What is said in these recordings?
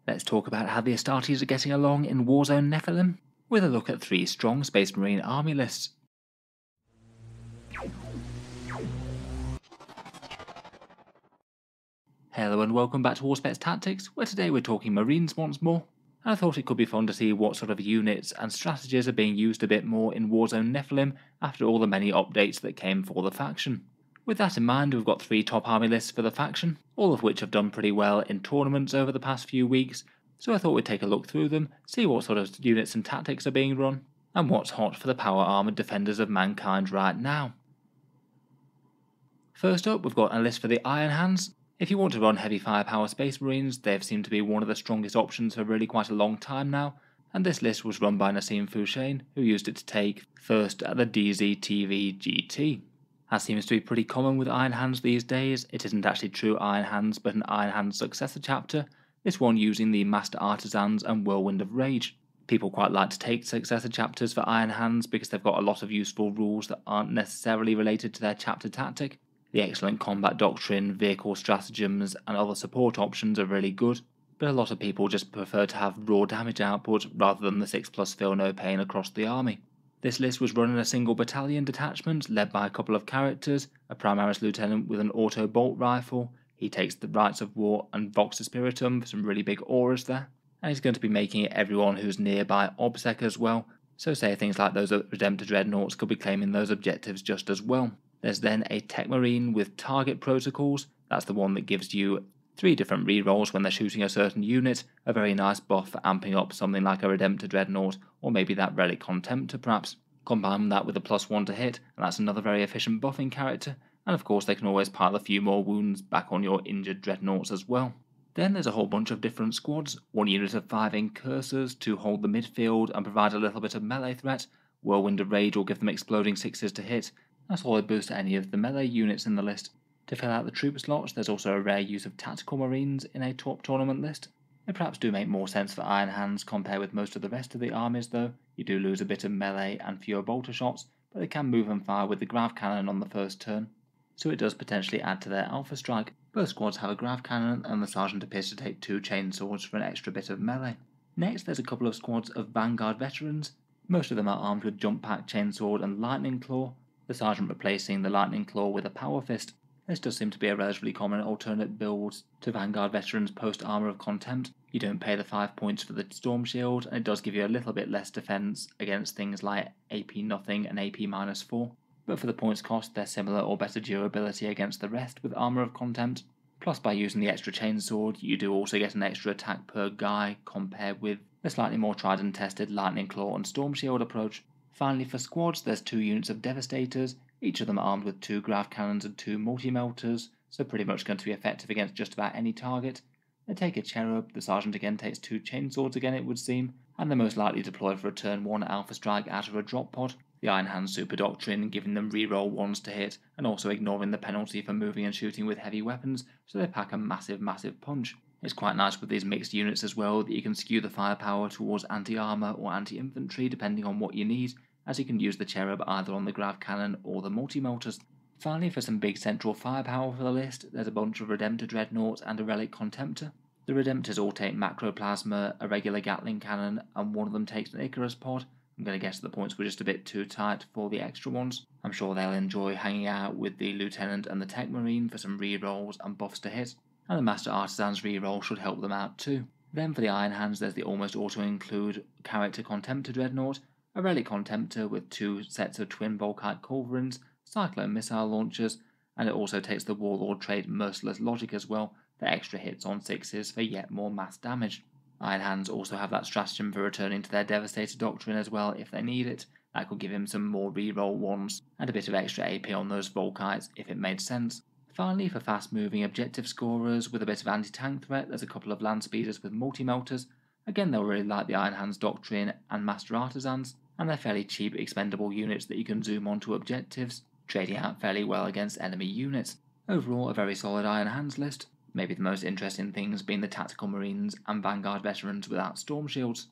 Let's talk about how the Astartes are getting along in War Zone Nephilim, with a look at 3 strong Space Marine army lists. Hello and welcome back to Auspex Tactics, where today we're talking Marines once more. And I thought it could be fun to see what sort of units and strategies are being used a bit more in War Zone Nephilim after all the many updates that came for the faction. With that in mind, we've got 3 top army lists for the faction, all of which have done pretty well in tournaments over the past few weeks, so I thought we'd take a look through them, see what sort of units and tactics are being run, and what's hot for the power armoured defenders of mankind right now. First up, we've got a list for the Iron Hands. If you want to run heavy firepower Space Marines, they've seemed to be one of the strongest options for really quite a long time now, and this list was run by Nassim Fouchain, who used it to take first at the DZTV GT. As seems to be pretty common with Iron Hands these days, it isn't actually true Iron Hands but an Iron Hands successor chapter, this one using the Master Artisans and Whirlwind of Rage. People quite like to take successor chapters for Iron Hands because they've got a lot of useful rules that aren't necessarily related to their chapter tactic. The excellent combat doctrine, vehicle stratagems and other support options are really good, but a lot of people just prefer to have raw damage output rather than the 6+ feel no pain across the army. This list was run in a single battalion detachment led by a couple of characters, a Primaris Lieutenant with an auto bolt rifle, he takes the Rites of War and Vox Spiritum for some really big auras there, and he's going to be making it everyone who's nearby OBSEC as well, so say things like those Redemptor Dreadnoughts could be claiming those objectives just as well. There's then a Tech Marine with Target Protocols, that's the one that gives you 3 different rerolls when they're shooting a certain unit, a very nice buff for amping up something like a Redemptor Dreadnought, or maybe that Relic Contemptor perhaps. Combine that with a +1 to hit, and that's another very efficient buffing character, and of course they can always pile a few more wounds back on your injured Dreadnoughts as well. Then there's a whole bunch of different squads, 1 unit of 5 Incursors to hold the midfield and provide a little bit of melee threat, Whirlwind of Rage will give them exploding 6s to hit, a solid boost to any of the melee units in the list. To fill out the troop slots, there's also a rare use of Tactical Marines in a top tournament list. They perhaps do make more sense for Iron Hands compared with most of the rest of the armies though. You do lose a bit of melee and fewer bolter shots, but they can move and fire with the Grav Cannon on the first turn, so it does potentially add to their Alpha Strike. Both squads have a Grav Cannon and the Sergeant appears to take 2 chainswords for an extra bit of melee. Next there's a couple of squads of Vanguard Veterans. Most of them are armed with Jump Pack, Chainsword and Lightning Claw, the Sergeant replacing the Lightning Claw with a Power Fist. This does seem to be a relatively common alternate build to Vanguard Veterans post Armour of Contempt. You don't pay the 5 points for the Storm Shield, and it does give you a little bit less defense against things like AP nothing and AP -4, but for the points cost they're similar or better durability against the rest with Armour of Contempt. Plus by using the extra Chainsword you do also get an extra attack per guy compared with the slightly more tried and tested Lightning Claw and Storm Shield approach. Finally for squads there's 2 units of Devastators, each of them armed with 2 Grav Cannons and 2 Multi-Melters, so pretty much going to be effective against just about any target. They take a Cherub, the Sergeant again takes 2 Chainswords again it would seem, and they're most likely deployed for a turn 1 Alpha Strike out of a drop pod, the Iron Hand Super Doctrine giving them reroll 1s to hit, and also ignoring the penalty for moving and shooting with heavy weapons, so they pack a massive punch. It's quite nice with these mixed units as well that you can skew the firepower towards anti-armor or anti-infantry depending on what you need, as you can use the Cherub either on the Grav Cannon or the Multi-Melters. Finally, for some big central firepower for the list, there's a bunch of Redemptor Dreadnoughts and a Relic Contemptor. The Redemptors all take Macroplasma, a regular Gatling Cannon, and one of them takes an Icarus pod. I'm going to guess the points were just a bit too tight for the extra ones. I'm sure they'll enjoy hanging out with the Lieutenant and the Tech Marine for some rerolls and buffs to hit, and the Master Artisan's reroll should help them out too. Then for the Iron Hands there's the almost auto-include character Contemptor Dreadnought, a Relic Contemptor with 2 sets of twin Volkite Culverins, Cyclone missile launchers, and it also takes the Warlord trait Merciless Logic as well, for extra hits on 6s for yet more mass damage. Iron Hands also have that stratagem for returning to their Devastator Doctrine as well if they need it. That could give him some more reroll 1s and a bit of extra AP on those Volkites if it made sense. Finally, for fast moving objective scorers with a bit of anti-tank threat, there's a couple of Land Speeders with Multi-Melters. Again, they'll really like the Iron Hands Doctrine and Master Artisans, and they're fairly cheap expendable units that you can zoom onto objectives, trading out fairly well against enemy units. Overall, a very solid Iron Hands list, maybe the most interesting things being the Tactical Marines and Vanguard Veterans without Storm Shields.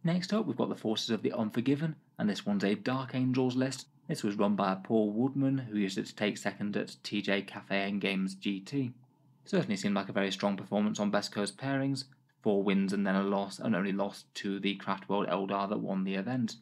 Next up we've got the Forces of the Unforgiven, and this one's a Dark Angels list. This was run by Paul Woodman, who used it to take second at TJ Cafe and Games GT. Certainly seemed like a very strong performance on Best Coast pairings, 4 wins and then a loss, and only lost to the Craftworld Eldar that won the event.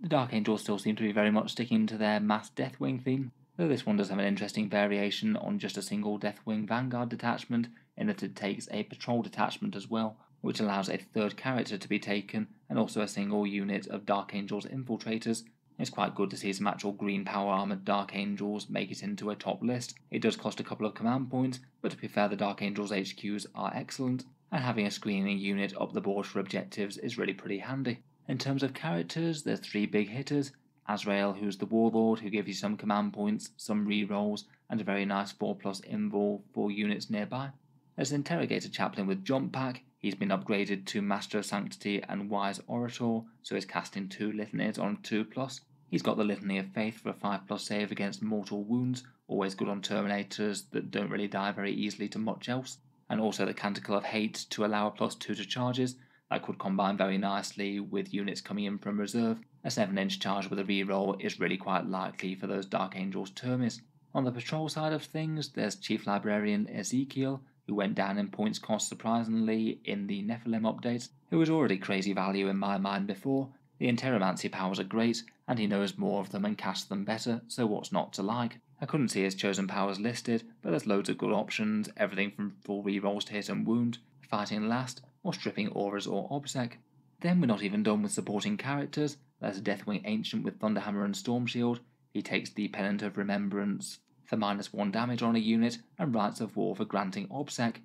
The Dark Angels still seem to be very much sticking to their mass Deathwing theme, though this one does have an interesting variation on just a single Deathwing Vanguard detachment, in that it takes a patrol detachment as well, which allows a third character to be taken, and also a single unit of Dark Angels infiltrators. It's quite good to see some actual green power armoured Dark Angels make it into a top list. It does cost a couple of command points, but to be fair, the Dark Angels HQs are excellent, and having a screening unit up the board for objectives is really pretty handy. In terms of characters, there's 3 big hitters: Azrael, who's the Warlord, who gives you some command points, some rerolls, and a very nice 4+ invul for units nearby. There's an Interrogator Chaplain with Jump Pack. He's been upgraded to Master of Sanctity and Wise Orator, so he's casting 2 litanies on 2+. He's got the Litany of Faith for a 5+ save against mortal wounds, always good on Terminators that don't really die very easily to much else, and also the Canticle of Hate to allow a +2 to charges. That could combine very nicely with units coming in from reserve. A 7-inch charge with a reroll is really quite likely for those Dark Angels Termis. On the patrol side of things, there's Chief Librarian Ezekiel, who went down in points cost surprisingly in the Nephilim updates, who was already crazy value in my mind before. The Interromancy powers are great, and he knows more of them and casts them better, so what's not to like? I couldn't see his chosen powers listed, but there's loads of good options, everything from full rerolls to hit and wound, fighting last, or stripping auras or obsec. Then we're not even done with supporting characters. There's a Deathwing Ancient with Thunderhammer and Storm Shield. He takes the Pennant of Remembrance for -1 damage on a unit, and Rites of War for granting obsec.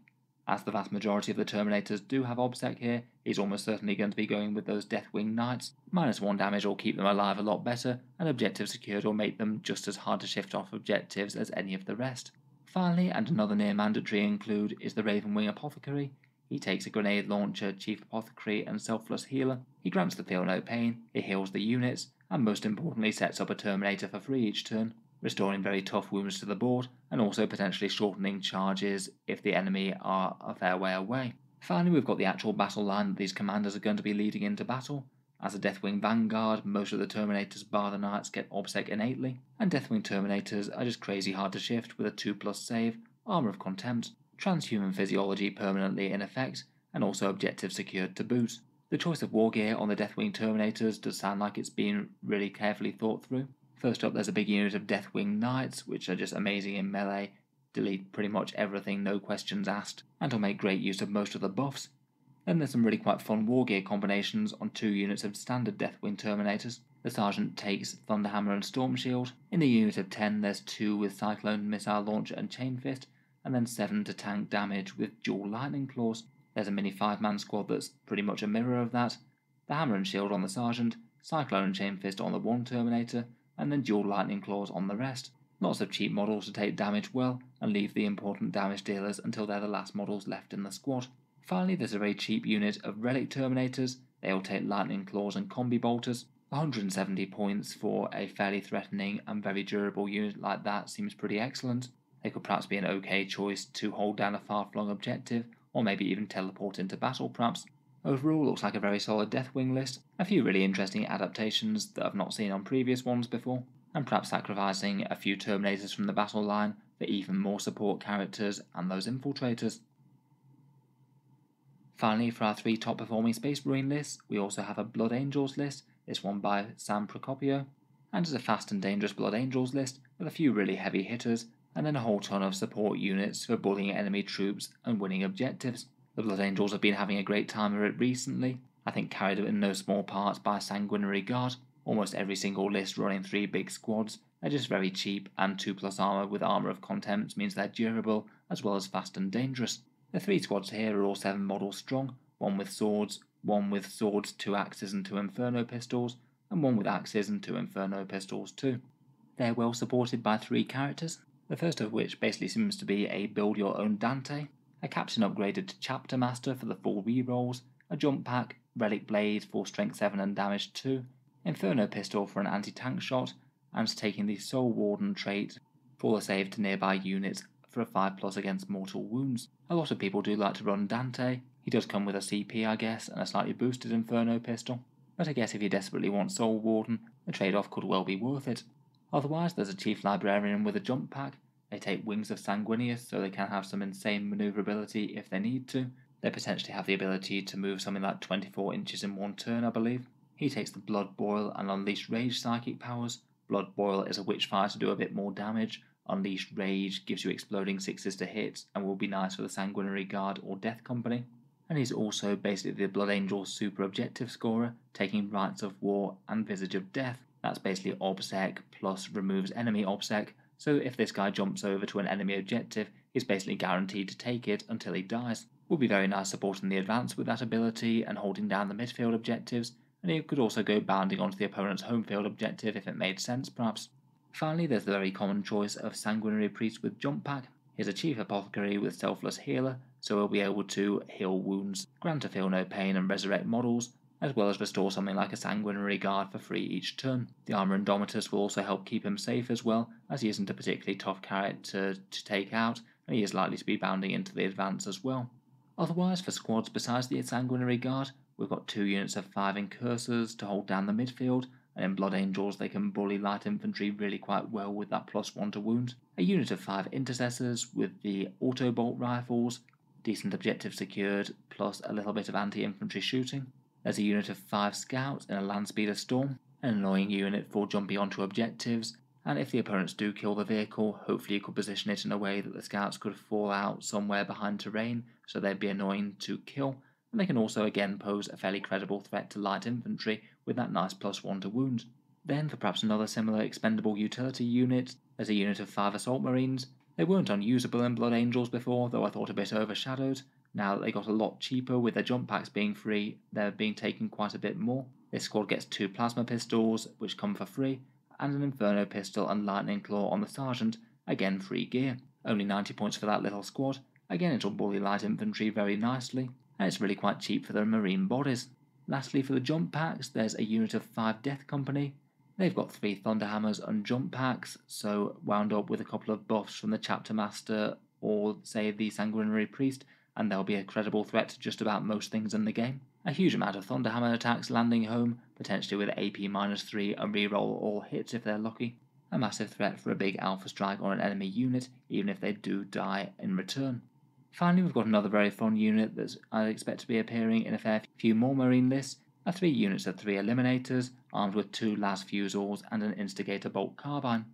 As the vast majority of the Terminators do have obsec here, he's almost certainly going to be going with those Deathwing Knights. -1 damage will keep them alive a lot better, and objective secured will make them just as hard to shift off objectives as any of the rest. Finally, and another near mandatory include, is the Ravenwing Apothecary. He takes a Grenade Launcher, Chief Apothecary, and Selfless Healer. He grants the Feel No Pain, he heals the units, and most importantly sets up a Terminator for free each turn, restoring very tough wounds to the board, and also potentially shortening charges if the enemy are a fair way away. Finally, we've got the actual battle line that these commanders are going to be leading into battle. As a Deathwing Vanguard, most of the Terminators bar the Knights get obsec innately, and Deathwing Terminators are just crazy hard to shift with a 2+ save, Armour of Contempt, Transhuman Physiology permanently in effect, and also objective secured to boot. The choice of war gear on the Deathwing Terminators does sound like it's been really carefully thought through. First up, there's a big unit of Deathwing Knights, which are just amazing in melee, delete pretty much everything, no questions asked, and will make great use of most of the buffs. Then there's some really quite fun war gear combinations on 2 units of standard Deathwing Terminators. The Sergeant takes Thunderhammer and Storm Shield. In the unit of 10, there's 2 with Cyclone Missile Launcher and Chain Fist, and then 7 to tank damage with dual Lightning Claws. There's a mini 5-man squad that's pretty much a mirror of that. The Hammer and Shield on the Sergeant, Cyclone and Chain Fist on the 1 Terminator, and then dual Lightning Claws on the rest. Lots of cheap models to take damage well, and leave the important damage dealers until they're the last models left in the squad. Finally, there's a very cheap unit of Relic Terminators. They all take Lightning Claws and Combi Bolters. 170 points for a fairly threatening and very durable unit like that seems pretty excellent. They could perhaps be an okay choice to hold down a far-flung objective, or maybe even teleport into battle perhaps. Overall, looks like a very solid Deathwing list, a few really interesting adaptations that I've not seen on previous ones before, and perhaps sacrificing a few Terminators from the battle line for even more support characters and those infiltrators. Finally, for our 3 top performing Space Marine lists, we also have a Blood Angels list, this one by Sam Procopio, and it's a fast and dangerous Blood Angels list with a few really heavy hitters, and then a whole ton of support units for bullying enemy troops and winning objectives. The Blood Angels have been having a great time of it recently, I think carried in no small part by Sanguinary Guard. Almost every single list running 3 big squads. They're just very cheap, and 2+ armour with Armour of Contempt means they're durable as well as fast and dangerous. The 3 squads here are all 7 models strong, 1 with swords, 2 axes and 2 Inferno pistols, and 1 with axes and 2 Inferno pistols too. They're well supported by 3 characters, the first of which basically seems to be a build your own Dante, a captain upgraded to Chapter Master for the full rerolls, a jump pack, Relic Blade for strength 7 and damage 2, Inferno pistol for an anti-tank shot, and taking the Soul Warden trait for the save to nearby units for a 5+ against mortal wounds. A lot of people do like to run Dante. He does come with a CP I guess, and a slightly boosted Inferno pistol, but I guess if you desperately want Soul Warden, the trade-off could well be worth it. Otherwise there's a Chief Librarian with a jump pack, They take Wings of Sanguinius, so they can have some insane maneuverability if they need to. They potentially have the ability to move something like 24 inches in one turn, I believe. He takes the Blood Boil and Unleashed Rage psychic powers. Blood Boil is a Witchfire to do a bit more damage. Unleashed Rage gives you exploding 6s to hit and will be nice for the Sanguinary Guard or Death Company. And he's also basically the Blood Angel super objective scorer, taking Rites of War and Visage of Death. That's basically OBSEC plus removes enemy OBSEC, so if this guy jumps over to an enemy objective, he's basically guaranteed to take it until he dies. Will be very nice supporting the advance with that ability and holding down the midfield objectives, and he could also go bounding onto the opponent's home field objective if it made sense perhaps. Finally, there's the very common choice of Sanguinary Priest with Jump Pack. He's a Chief Apothecary with Selfless Healer, so he'll be able to heal wounds, grant to feel no pain and resurrect models, as well as restore something like a Sanguinary Guard for free each turn. The Armor Indomitus will also help keep him safe as well, as he isn't a particularly tough character to take out, and he is likely to be bounding into the advance as well. Otherwise, for squads besides the Sanguinary Guard, we've got 2 units of 5 Incursors to hold down the midfield, and in Blood Angels they can bully light infantry really quite well with that +1 to wound. A unit of 5 Intercessors with the Auto Bolt rifles, decent objective secured, plus a little bit of anti-infantry shooting. There's a unit of 5 Scouts in a Landspeeder Storm, an annoying unit for jumping onto objectives, and if the opponents do kill the vehicle, hopefully you could position it in a way that the Scouts could fall out somewhere behind terrain, so they'd be annoying to kill, and they can also again pose a fairly credible threat to light infantry with that nice +1 to wound. Then for perhaps another similar expendable utility unit, there's a unit of 5 Assault Marines. They weren't unusable in Blood Angels before, though I thought a bit overshadowed. Now that they got a lot cheaper with their jump packs being free, they're being taken quite a bit more. This squad gets 2 Plasma Pistols, which come for free, and an Inferno Pistol and Lightning Claw on the Sergeant, again free gear. Only 90 points for that little squad. Again, it'll bully light infantry very nicely, and it's really quite cheap for the marine bodies. Lastly, for the jump packs, there's a unit of 5 Death Company. They've got 3 Thunderhammers and jump packs, so wound up with a couple of buffs from the Chapter Master or, say, the Sanguinary Priest, and they'll be a credible threat to just about most things in the game. A huge amount of Thunderhammer attacks landing home, potentially with AP -3 and reroll all hits if they're lucky. A massive threat for a big Alpha Strike on an enemy unit, even if they do die in return. Finally, we've got another very fun unit that I expect to be appearing in a fair few more marine lists, are 3 units of 3 Eliminators, armed with 2 Las Fusors and an Instigator Bolt Carbine.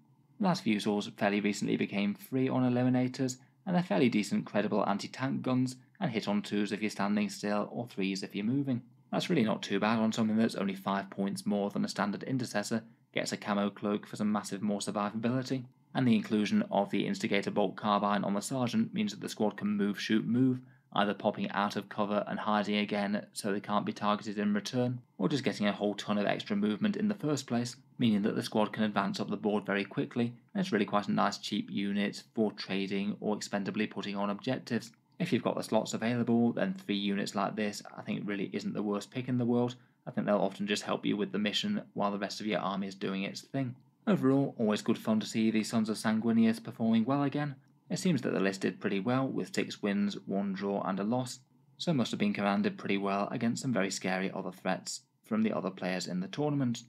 Las Fusors fairly recently became free on Eliminators, and they're fairly decent credible anti-tank guns, and hit on 2s if you're standing still or 3s if you're moving. That's really not too bad on something that's only 5 points more than a standard Intercessor, gets a camo cloak for some massive more survivability, and the inclusion of the Instigator Bolt Carbine on the Sergeant means that the squad can move, shoot, move, either popping out of cover and hiding again so they can't be targeted in return, or just getting a whole ton of extra movement in the first place, meaning that the squad can advance up the board very quickly, and it's really quite a nice cheap unit for trading or expendably putting on objectives. If you've got the slots available, then 3 units like this I think really isn't the worst pick in the world. I think they'll often just help you with the mission while the rest of your army is doing its thing. Overall, always good fun to see the Sons of Sanguinius performing well again. It seems that the list did pretty well, with 6 wins, 1 draw and a loss, so must have been commanded pretty well against some very scary other threats from the other players in the tournament.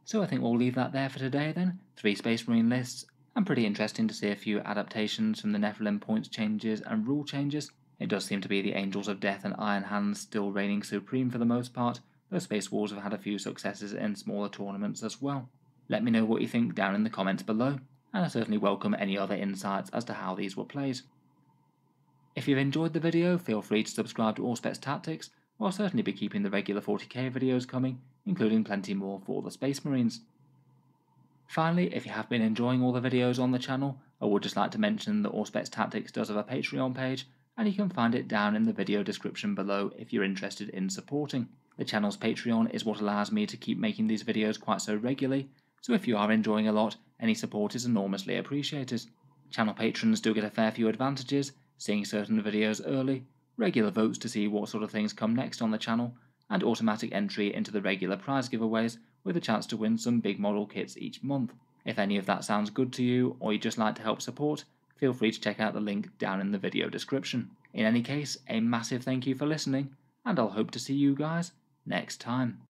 So I think we'll leave that there for today then. 3 Space Marine lists, and pretty interesting to see a few adaptations from the Nephilim points changes and rule changes. It does seem to be the Angels of Death and Iron Hands still reigning supreme for the most part, though Space Wolves have had a few successes in smaller tournaments as well. Let me know what you think down in the comments below, and I certainly welcome any other insights as to how these were played. If you've enjoyed the video, feel free to subscribe to Auspex Tactics, I'll certainly be keeping the regular 40k videos coming, including plenty more for the Space Marines. Finally, if you have been enjoying all the videos on the channel, I would just like to mention that Auspex Tactics does have a Patreon page, and you can find it down in the video description below if you're interested in supporting. The channel's Patreon is what allows me to keep making these videos quite so regularly, so if you are enjoying a lot, any support is enormously appreciated. Channel patrons do get a fair few advantages, seeing certain videos early, regular votes to see what sort of things come next on the channel, and automatic entry into the regular prize giveaways with a chance to win some big model kits each month. If any of that sounds good to you, or you'd just like to help support, feel free to check out the link down in the video description. In any case, a massive thank you for listening, and I'll hope to see you guys next time.